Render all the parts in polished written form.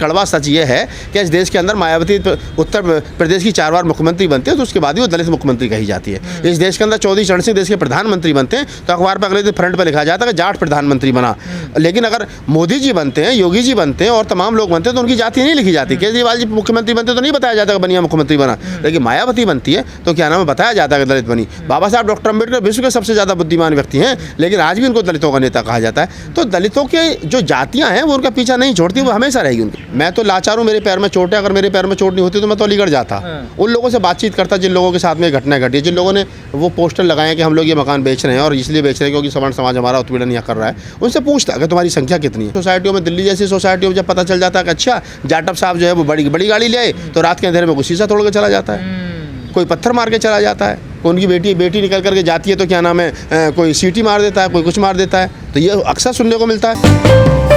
कड़वा सच ये है कि इस देश के अंदर मायावती उत्तर प्रदेश की 4 बार मुख्यमंत्री बनते हैं तो उसके बाद ही वो दलित मुख्यमंत्री कही जाती है। इस देश के अंदर चौधरी चरण सिंह देश के प्रधानमंत्री बनते हैं तो अखबार पर अगले दिन फ्रंट पर लिखा जाता है कि जाट प्रधानमंत्री बना। लेकिन अगर मोदी जी बनते हैं, योगी जी बनते हैं और तमाम लोग बनते हैं तो उनकी जाति नहीं लिखी जाती। केजरीवाल जी मुख्यमंत्री बनते तो नहीं बताया जाता कि बनिया मुख्यमंत्री बना। लेकिन मायावती बनती है तो क्या नाम है, बताया जाता है कि दलित बनी। बाबा साहब डॉक्टर अम्बेडकर विश्व के सबसे ज़्यादा बुद्धिमान व्यक्ति हैं, लेकिन आज भी उनको दलितों का नेता कहा जाता है। तो दलितों के जो जातियाँ हैं वो उनका पीछा नहीं छोड़ती, वो हमेशा रहेगी उनकी। मैं तो लाचार हूँ, मेरे पैर में चोट है, अगर मेरे पैर में चोट नहीं होती तो मैं तो अलीगढ़ जाता। उन लोगों से बातचीत करता जिन लोगों के साथ में घटना घटी, जिन लोगों ने वो पोस्टर लगाए कि हम लोग ये मकान बेच रहे हैं और इसलिए बेच रहे हैं क्योंकि सवर्ण समाज हमारा उत्पीड़न यहाँ कर रहा है, उनसे पूछता कि तुम्हारी संख्या कितनी है। सोसाइटियों में, दिल्ली जैसी सोसाइटियों में जब पता चल जाता है कि अच्छा जाटव साहब जो है वो बड़ी बड़ी गाड़ी ले आए तो रात के अंधेरे में कोई शीशा तोड़ के चला जाता है, कोई पत्थर मार के चला जाता है, कोई उनकी बेटी निकल करके जाती है तो क्या नाम है, कोई सीटी मार देता है, कोई कुछ मार देता है। तो ये अक्सर सुनने को मिलता है।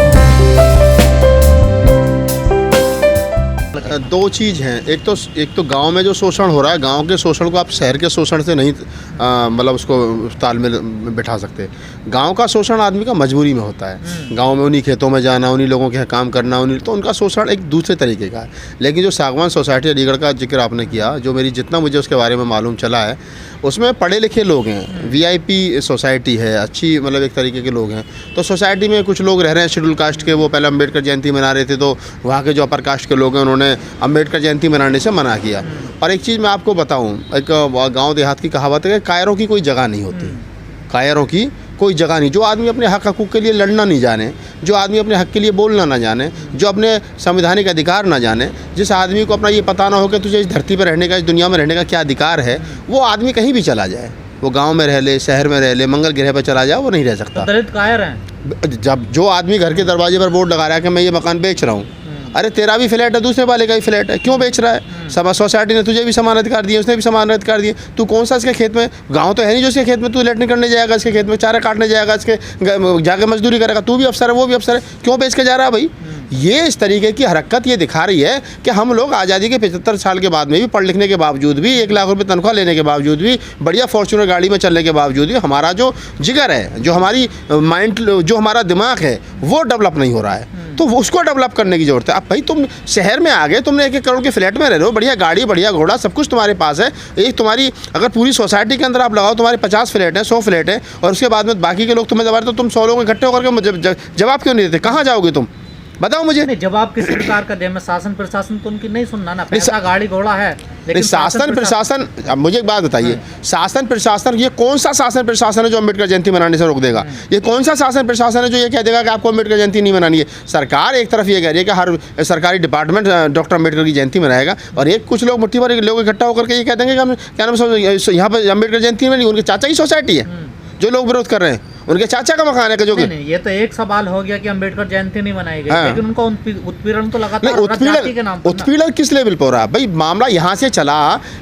दो चीज़ हैं, एक तो गांव में जो शोषण हो रहा है, गांव के शोषण को आप शहर के शोषण से नहीं मतलब उसको तालमेल में बैठा सकते। गांव का शोषण आदमी का मजबूरी में होता है, गांव में उन्हीं खेतों में जाना, उन्हीं लोगों के यहाँ काम करना, उन्हीं, तो उनका शोषण एक दूसरे तरीके का है। लेकिन जो सागवान सोसाइटी अलीगढ़ का जिक्र आपने किया, जो मेरी जितना मुझे उसके बारे में मालूम चला है, उसमें पढ़े लिखे लोग हैं, VIP सोसाइटी है, अच्छी मतलब एक तरीके के लोग हैं। तो सोसाइटी में कुछ लोग रह रहे हैं शेड्यूल कास्ट के, वो पहले अम्बेडकर जयंती मना रहे थे तो वहाँ के जो अपर कास्ट के लोग हैं उन्होंने अम्बेडकर जयंती मनाने से मना किया। और एक चीज़ मैं आपको बताऊं, एक गांव देहात की कहावत है कि कायरों की कोई जगह नहीं होती, कायरों की कोई जगह नहीं। जो आदमी अपने हक हकूक़ के लिए लड़ना नहीं जाने, जो आदमी अपने हक के लिए बोलना ना जाने, जो अपने संवैधानिक अधिकार ना जाने, जिस आदमी को अपना ये पता ना हो कि तुझे इस धरती पर रहने का, इस दुनिया में रहने का क्या अधिकार है, वो आदमी कहीं भी चला जाए, वो गाँव में रह ले, शहर में रह ले, मंगल ग्रह पर चला जाए, वो नहीं रह सकता। दलित कायर हैं। जब जो आदमी घर के दरवाजे पर बोर्ड लगा रहा है कि मैं ये मकान बेच रहा हूँ, अरे तेरा भी फ्लैट है, दूसरे वाले का भी फ्लैट है, क्यों बेच रहा है? सब सोसाइटी ने तुझे भी समान अधिकार दिए, उसने भी समान अधिकार दिए। तू कौन सा इसके खेत में, गांव तो है नहीं जो इसके खेत में तू लैट्रिन करने जाएगा, इसके खेत में चारा काटने जाएगा, इसके जाके मजदूरी करेगा। तू भी अफसर है, वो भी अफसर है, क्यों बेच के जा रहा है भाई? ये इस तरीके की हरकत ये दिखा रही है कि हम लोग आज़ादी के 75 साल के बाद में भी, पढ़ लिखने के बावजूद भी, 1 लाख रुपये तनख्वाह लेने के बावजूद भी, बढ़िया फॉर्च्यूनर गाड़ी में चलने के बावजूद भी, हमारा जो जिगर है, जो हमारी माइंड, जो हमारा दिमाग है, वो डेवलप नहीं हो रहा है। तो उसको डेवलप करने की ज़रूरत है। अब भाई तुम शहर में आ गए, तुमने 1-1 करोड़ के फ्लैट में रह रहे हो, बढ़िया गाड़ी, बढ़िया घोड़ा, सब कुछ तुम्हारे पास है। एक तुम्हारी अगर पूरी सोसाइटी के अंदर आप लगाओ, तुम्हारे 50 फ्लैट हैं, 100 फ्लैट हैं, और उसके बाद में बाकी के लोग तुम्हें दबा रहे, तो तुम 100 लोग इकट्ठे होकर के जवाब क्यों नहीं देते? कहाँ जाओगे तुम, बताओ मुझे। नहीं, जवाब किस प्रकार का दे? मैं शासन प्रशासन तो उनकी नहीं सुनना ना, पैसा गाड़ी घोड़ा है, लेकिन शासन प्रशासन, अब मुझे एक बात बताइए, शासन प्रशासन, ये कौन सा शासन प्रशासन है जो अम्बेडकर जयंती मनाने से रोक देगा? ये कौन सा शासन प्रशासन है जो ये कह देगा कि आपको अम्बेडकर जयंती नहीं मनानी है? सरकार एक तरफ ये कह रही है कि हर सरकारी डिपार्टमेंट डॉक्टर अम्बेडकर की जयंती मनाएगा, और एक कुछ लोग, मुट्ठी भर लोग इकट्ठा होकर के ये कह देंगे कि हम क्या नाम यहाँ पर अम्बेडकर जयंती में नहीं, उनके चाचा की सोसाइटी है जो लोग विरोध कर रहे हैं, उनके चाचा का मकान है जो कि नहीं, ये तो एक सवाल हो गया कि अम्बेडकर जयंती नहीं मनाई गई, लेकिन उनको उत्पीड़न तो लगातार उत्पीड़न किस लेवल पर हो रहा है भाई? मामला यहाँ से चला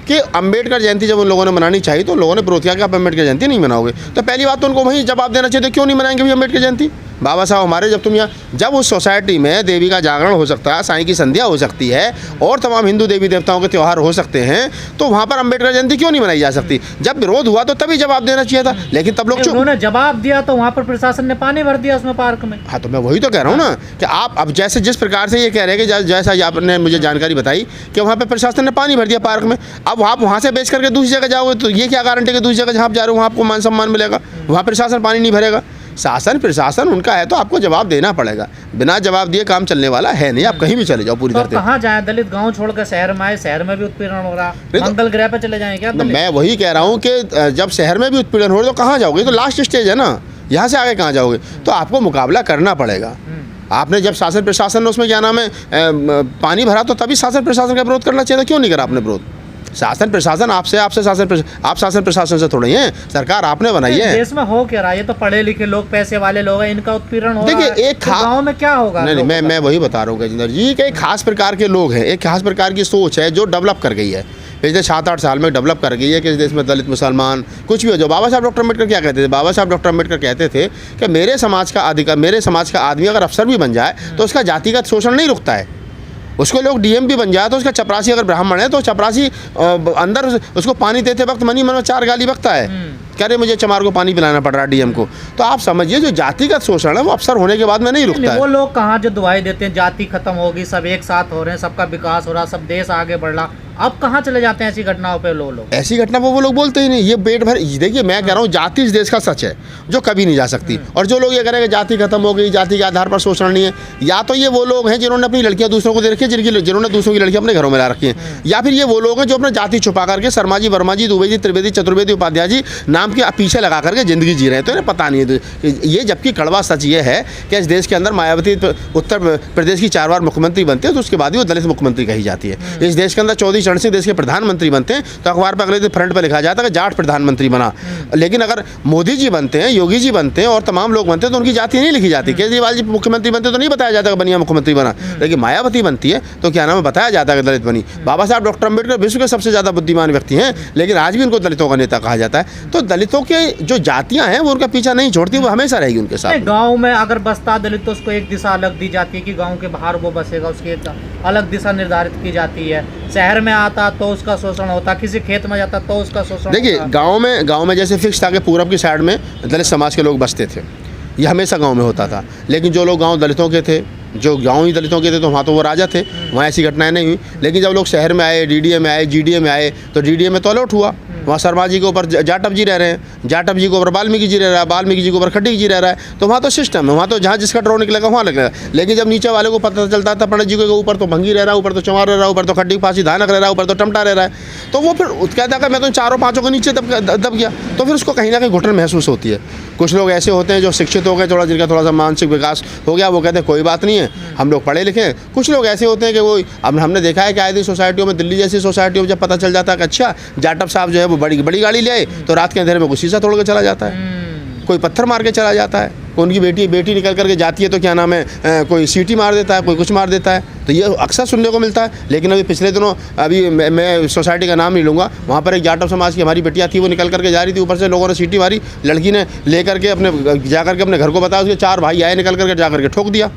कि अम्बेडकर जयंती जब उन लोगों ने मनानी चाहिए तो लोगों ने विरोध किया कि आप अम्बेडकर जयंती नहीं मनाओगे। तो पहली बात तो उनको वही जवाब देना चाहिए, क्यों नहीं मनाएंगे भाई अम्बेडकर जयंती? बाबा साहब हमारे, जब तुम यहाँ, जब उस सोसाइटी में देवी का जागरण हो सकता है, साईं की संध्या हो सकती है, और तमाम हिंदू देवी देवताओं के त्यौहार हो सकते हैं, तो वहाँ पर अम्बेडकर जयंती क्यों नहीं मनाई जा सकती? जब विरोध हुआ तो तभी जवाब देना चाहिए था, लेकिन तब लोग उन्होंने जवाब दिया तो वहाँ पर प्रशासन ने पानी भर दिया उसमें, पार्क में। हाँ, तो मैं वही तो कह रहा हूँ ना कि आप अब जैसे जिस प्रकार से ये कह रहे हैं कि जैसा आपने मुझे जानकारी बताई कि वहाँ पे प्रशासन ने पानी भर दिया पार्क में, अब आप वहाँ से बेच करके दूसरी जगह जाओगे तो ये क्या गारंटी है कि दूसरी जगह जहाँ आप जा रहे हो वहाँ आपको मान सम्मान मिलेगा? वहाँ प्रशासन पानी नहीं भरेगा। शासन प्रशासन उनका है तो आपको जवाब देना पड़ेगा, बिना जवाब दिए काम चलने वाला है नहीं। आप कहीं भी चले जाओ पूरी तरह से। कहाँ जाए दलित? गांव छोड़कर शहर में आए, शहर में भी उत्पीड़न हो रहा, मंगल ग्रह पे चले जाएं क्या? मैं वही कह रहा हूँ कि जब शहर में भी उत्पीड़न हो रहा तो कहाँ जाओगे? तो लास्ट स्टेज है ना, यहाँ से आगे कहाँ जाओगे? तो आपको मुकाबला करना पड़ेगा। आपने जब शासन प्रशासन ने उसमें क्या नाम है पानी भरा, तो तभी शासन प्रशासन का विरोध करना चाहिए था, क्यों नहीं करा आपने विरोध? शासन प्रशासन आपसे आप शासन प्रशासन से थोड़ी हैं, सरकार आपने बनाई है। देश में हो क्या रहा है? ये तो पढ़े लिखे लोग, पैसे वाले लोग हैं, इनका उत्पीड़न हो रहा है। देखिए, एक गाँव में क्या होगा? नहीं, मैं वही बता रहा हूँ गजेंद्र जी कि एक खास प्रकार के लोग हैं, एक खास प्रकार की सोच है जो डेवलप कर गई है पिछले 7-8 साल में, डेवलप कर गई है कि इस देश में दलित, मुसलमान कुछ भी हो। जो बाबा साहब डॉक्टर अम्बेडकर क्या कहते थे? बाबा साहब डॉक्टर अम्बेडकर कहते थे कि मेरे समाज का अधिकार, मेरे समाज का आदमी अगर अफसर भी बन जाए तो उसका जातिगत शोषण नहीं रुकता है। उसको लोग DM भी बन जाए तो उसका चपरासी अगर ब्राह्मण है तो चपरासी अंदर उसको पानी देते वक्त मनी मन में 4 गाली बकता है कह रहे मुझे चमार को पानी पिलाना पड़ रहा है डीएम को। तो आप समझिए जो जातिगत शोषण है वो अफसर होने के बाद में नहीं रुकता वो है। लोग कहाँ जो दुआई देते हैं जाति खत्म होगी, सब एक साथ हो रहे हैं, सबका विकास हो रहा, सब देश आगे बढ़ रहा, अब कहाँ चले जाते हैं ऐसी घटनाओं पे लोग? ऐसी घटना पर वो लोग बोलते ही नहीं। ये पेट भर देखिए, मैं कह रहा हूँ जाति इस देश का सच है जो कभी नहीं जा सकती। और जो लोग ये कह रहे हैं कि जाति खत्म हो गई, जाति के आधार पर शोषण नहीं है, या तो ये वो लोग हैं जिन्होंने अपनी लड़कियां दूसरों को दे रखी है, जिन्होंने दूसरों की लड़कियां अपने घरों में ला रखी हैं, या फिर ये वो लोग हैं जो अपना जाति छुपा करके शर्मा जी, वर्मा जी, दुबे जी, त्रिवेदी, चतुर्वेदी, उपाध्याय जी नाम के पीछे लगा करके जिंदगी जी रहे हैं। तो इन्हें पता नहीं है ये, जबकि कड़वा सच ये है कि इस देश के अंदर मायावती उत्तर प्रदेश की 4 बार मुख्यमंत्री बनती है तो उसके बाद ही वो दलित मुख्यमंत्री कही जाती है। इस देश के अंदर चौधरी चरण सिंह देश के प्रधानमंत्री बनते हैं तो अखबार पर अगले दिन फ्रंट पर लिखा जाता है कि जाट प्रधानमंत्री बना। लेकिन अगर मोदी जी बनते हैं, योगी जी बनते हैं और तमाम लोग बनते हैं तो उनकी जाति नहीं लिखी जाती। केजरीवाल जी मुख्यमंत्री बनते तो नहीं बताया जाता कि बनिया मुख्यमंत्री बना। लेकिन मायावती बनती है तो क्या नाम है, बताया जाता है कि दलित बनी। बाबा साहब डॉक्टर अम्बेडकर विश्व के सबसे ज़्यादा बुद्धिमान व्यक्ति हैं, लेकिन आज भी उनको दलितों का नेता कहा जाता है। तो दलितों के जो जातियाँ हैं वो उनका पीछा नहीं छोड़ती, वो हमेशा रहेगी उनके साथ। गाँव में अगर बसता दलित तो उसको एक दिशा अलग दी जाती है कि गाँव के बाहर वो बसेगा, उसकी एक अलग दिशा निर्धारित की जाती है। शहर में आता तो उसका शोषण होता, किसी खेत में जाता तो उसका शोषण। देखिए गांव में जैसे फिक्स था कि पूरब की साइड में दलित समाज के लोग बसते थे, ये हमेशा गांव में होता था। लेकिन जो लोग गांव दलितों के थे, जो गांव ही दलितों के थे, तो वहाँ तो वो राजा थे, वहाँ ऐसी घटनाएं नहीं हुई। लेकिन जब लोग शहर में आए, डीडीए में आए, जीडीए में आए, तो डीडीए में तो अलौट हुआ। वहाँ शर्मा जी के ऊपर जाटव जी रह रहे हैं, जाटव जी के ऊपर वाल्मीकि जी रह रहा है, वाल्मीकि जी के ऊपर खट्टिक जी रह रहा है। तो वहाँ तो सिस्टम है, वहाँ तो जहाँ जिसका ड्रॉ निकलेगा वहाँ लगेगा। लेकिन जब नीचे वाले को पता चलता था पंडित जी के ऊपर तो भंगी रह रहा है, ऊपर तो चमार रह रहा है, ऊपर तो खट्टिक फांसी धानक रह रहा है, ऊपर तो टमटा रह रहा है, तो वो फिर कहता है मैं तो 4-5 के नीचे दब गया। तो फिर उसको कहीं ना कहीं घुटन महसूस होती है। कुछ लोग ऐसे होते हैं जो शिक्षित हो गए, थोड़ा जिनका थोड़ा सा मानसिक विकास हो गया, वो कहते हैं कोई बात नहीं है, हम लोग पढ़े लिखे। कुछ लोग ऐसे होते हैं कि वो, अब हमने देखा है कि आए दिन सोसाइटियों में, दिल्ली जैसी सोसाइटियों में जब पता चल जाता है कि अच्छा जाटव साहब जो है वो बड़ी बड़ी गाड़ी ले आए, तो रात के अंधेरे में कोई शीशा तोड़ के चला जाता है, कोई पत्थर मार के चला जाता है, कोई उनकी बेटी निकल करके जाती है तो क्या नाम है, कोई सीटी मार देता है, कोई कुछ मार देता है। तो ये अक्सर सुनने को मिलता है। लेकिन अभी पिछले दिनों, अभी मैं सोसाइटी का नाम नहीं लूँगा, वहाँ पर एक जाटव समाज की हमारी बेटियाँ थी, वो निकल करके जा रही थी, ऊपर से लोगों ने सीटी मारी, लड़की ने लेकर के अपने घर को बताया, उसके 4 भाई आए, निकल करके जा करके ठोक दिया,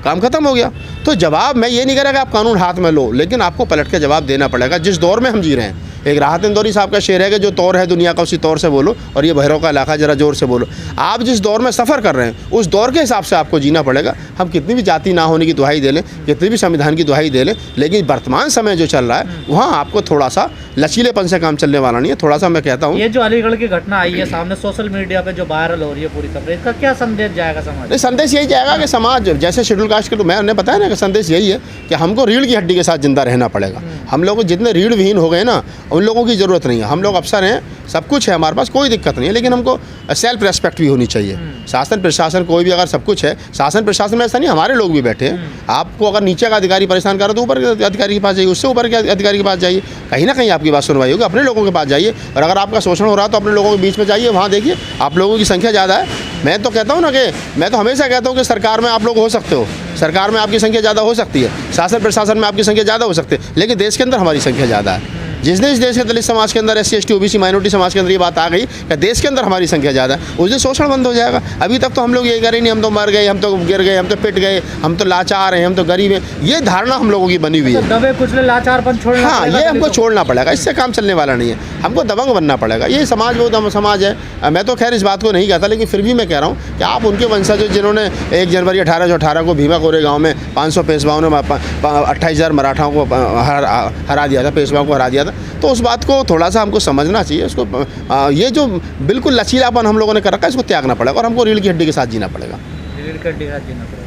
काम खत्म हो गया। तो जवाब मैं ये नहीं कह रहा कि आप कानून हाथ में लो, लेकिन आपको पलट के जवाब देना पड़ेगा। जिस दौर में हम जी रहे हैं, एक राहत इंदौरी साहब का शेर है कि जो तौर है दुनिया का उसी तौर से बोलो, और ये भैरव का इलाका जरा जोर से बोलो। आप जिस दौर में सफ़र कर रहे हैं उस दौर के हिसाब से आपको जीना पड़ेगा। हम कितनी भी जाति ना होने की दुहाई दे लें, कितनी भी संविधान की दुहाई दे लें, लेकिन वर्तमान समय जो चल रहा है वहाँ आपको थोड़ा सा लचीलेपन से काम चलने वाला नहीं है। थोड़ा सा मैं कहता हूँ, ये जो अलीगढ़ की घटना आई है सामने सोशल मीडिया पे जो वायरल हो रही है पूरी खबर, इसका क्या संदेश जाएगा समाज? नहीं, संदेश यही जाएगा कि समाज जैसे शेड्यूल कास्ट के, मैंने बताया ना कि संदेश यही है कि हमको रीढ़ की हड्डी के साथ जिंदा रहना पड़ेगा। हम लोग जितने रीढ़ विहीन हो गए ना, उन लोगों की ज़रूरत नहीं है। हम लोग अफसर हैं, सब कुछ है हमारे पास, कोई दिक्कत नहीं है, लेकिन हमको सेल्फ रेस्पेक्ट भी होनी चाहिए। शासन प्रशासन कोई भी अगर सब कुछ है, शासन प्रशासन में ऐसा नहीं, हमारे लोग भी बैठे हैं। आपको अगर नीचे का अधिकारी परेशान कर रहा है तो ऊपर के अधिकारी के पास जाइए, उससे ऊपर के अधिकारी के पास जाइए, कहीं ना कहीं आपकी बात सुनवाई होगी। अपने लोगों के पास जाइए, और अगर आपका शोषण हो रहा है तो अपने लोगों के बीच में जाइए, वहाँ देखिए आप लोगों की संख्या ज़्यादा है। मैं तो कहता हूँ ना कि मैं तो हमेशा कहता हूँ कि सरकार में आप लोग हो सकते हो, सरकार में आपकी संख्या ज़्यादा हो सकती है, शासन प्रशासन में आपकी संख्या ज़्यादा हो सकती है, लेकिन देश के अंदर हमारी संख्या ज़्यादा है। जिस दिन इस देश के दलित समाज के अंदर, SC ST OBC माइनॉरिटी समाज के अंदर ये बात आ गई कि देश के अंदर हमारी संख्या ज़्यादा है, उस दिन शोषण बंद हो जाएगा। अभी तक तो हम लोग ये कह रहे नहीं, हम तो मर गए, हम तो गिर गए, हम तो पिट गए, हम तो लाचार हैं, हम तो गरीब हैं, ये धारणा हम लोगों की बनी हुई है। दबे कुचले लाचारपन छोड़ना, हाँ, ये हमको छोड़ना पड़ेगा, इससे काम चलने वाला नहीं है। हमको दबंग बनना पड़ेगा। ये समाज बहुत समाज है। मैं तो खैर इस बात को नहीं कहता, लेकिन फिर भी मैं कह रहा हूँ कि आप उनके वंशज जिन्होंने 1 जनवरी 1818 को भीमा कोरे गाँव में 500 पेशवाओं ने 28,000 मराठाओं को हरा दिया था, पेशवाओं को हरा दिया था, तो उस बात को थोड़ा सा हमको समझना चाहिए। उसको ये जो बिल्कुल लचीलापन हम लोगों ने कर रखा है, इसको त्यागना पड़ेगा, और हमको रीढ़ की हड्डी के साथ जीना पड़ेगा। रीढ़ की हड्डी के साथ जीना पड़ेगा।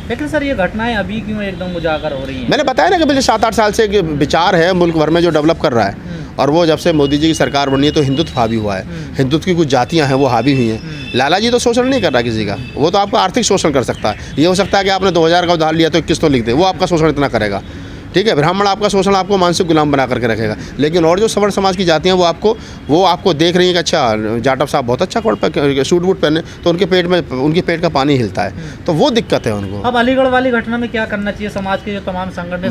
लेकिन सर ये घटनाएं अभी क्यों एकदम उजागर हो रही हैं? मैंने बताया ना कि पिछले 7-8 साल से एक विचार है मुल्क भर में जो डेवलप कर रहा है, और वो जब से मोदी जी की सरकार बनी है तो हिंदुत्व हावी हुआ है। हिंदुत्व की कुछ जातियां हैं वो हावी हुई हैं। लाला जी तो शोषण नहीं कर रहा किसी का, वो तो आपका आर्थिक शोषण कर सकता है। ये हो सकता है कि आपने 2000 का उधार लिया तो 21 तो लिख दे, वो आपका शोषण इतना करेगा, ठीक है। ब्राह्मण आपका शोषण, आपको मानसिक गुलाम बना करके रखेगा। लेकिन और जो सवर्ण समाज की जातियाँ वो आपको देख रही हैं कि अच्छा जाटव साहब बहुत अच्छा सूट बूट पहने, तो उनके पेट का पानी हिलता है, तो वो दिक्कत है उनको। अब अलीगढ़ वाली घटना में क्या करना चाहिए समाज के जो तमाम संगठन?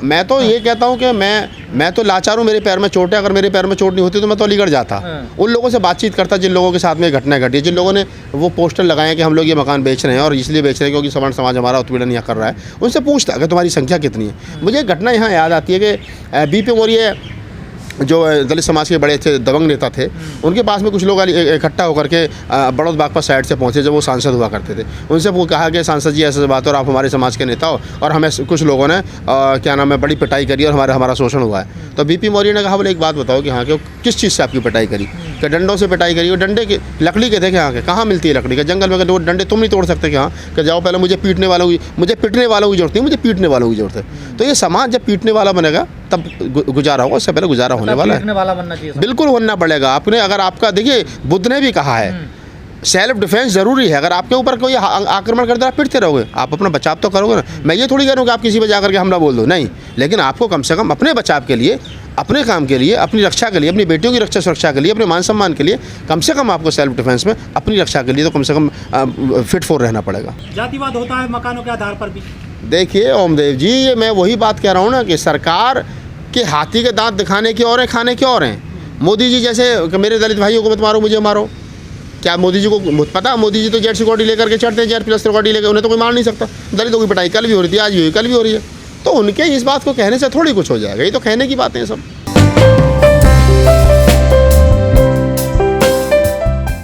मैं तो ये कहता हूँ कि मैं तो लाचार हूँ, मेरे पैर में चोट है। अगर मेरे पैर में चोट नहीं होती तो मैं तो अलीगढ़ जाता, उन लोगों से बातचीत करता जिन लोगों के साथ में घटना घटी है, जिन लोगों ने वो पोस्टर लगाए कि हम लोग ये मकान बेच रहे हैं और इसलिए बेच रहे हैं क्योंकि सवर्ण समाज हमारा उत्पीड़न यहाँ कर रहा है, उनसे पूछता कि तुम्हारी संख्या कितनी है। मुझे घटना यहाँ याद आती है कि BP मोरिये जो दलित समाज के बड़े थे दबंग नेता थे, उनके पास में कुछ लोग इकट्ठा होकर के बड़ौद बागपत साइड से पहुंचे जब वो सांसद हुआ करते थे। उनसे वो कहा कि सांसद जी ऐसे बात और आप हमारे समाज के नेता हो और हमें कुछ लोगों ने क्या नाम है बड़ी पिटाई करी और हमारा शोषण हुआ है। तो बीपी मौर्य ने कहा बोले एक बात बताओ कि हाँ कि किस चीज़ से आपकी पिटाई करी, कि डंडों से पिटाई करी। और डंडे के लकड़ी के थे कि हाँ के कहाँ मिलती है लकड़ी का, जंगल में वो डंडे तुम नहीं तोड़ सकते कि हाँ कि जाओ पहले मुझे पिटने वालों की जरूरत नहीं, मुझे पीटने वालों की जरूरत है। तो ये समाज जब पीटने वाला बनेगा तब गुजारा होगा, उससे पहले गुजारा होने वाला है, वाला बनना चाहिए, बिल्कुल बनना पड़ेगा। आपने अगर आपका देखिए बुद्ध ने भी कहा है सेल्फ डिफेंस ज़रूरी है। अगर आपके ऊपर कोई आक्रमण करता है आप पिटते रहोगे, आप अपना बचाव तो करोगे ना। मैं ये थोड़ी कह रहा हूँ कि आप किसी पर जाकर के हमला बोल दो, नहीं, लेकिन आपको कम से कम अपने बचाव के लिए, अपने काम के लिए, अपनी रक्षा के लिए, अपनी बेटियों की रक्षा सुरक्षा के लिए, अपने मान सम्मान के लिए कम से कम आपको सेल्फ डिफेंस में अपनी रक्षा के लिए तो कम से कम फिट फॉर रहना पड़ेगा। जातिवाद होता है मकानों के आधार पर भी। देखिए ओमदेव जी, ये मैं वही बात कह रहा हूँ ना कि सरकार के हाथी के दांत दिखाने की और हैं, खाने की और हैं। मोदी जी जैसे कि मेरे दलित भाइयों को मत मारो, मुझे मारो, क्या मोदी जी को पता? मोदी जी तो जेड सिक्योरिटी लेकर के चढ़ते हैं, जेड प्लस सिक्योरिटी लेकर, उन्हें तो कोई मार नहीं सकता। दलितों की पिटाई कल भी हो रही थी, आज भी हुई, कल भी हो रही है। तो उनके इस बात को कहने से थोड़ी कुछ हो जाएगा, ये तो कहने की बातें हैं सब।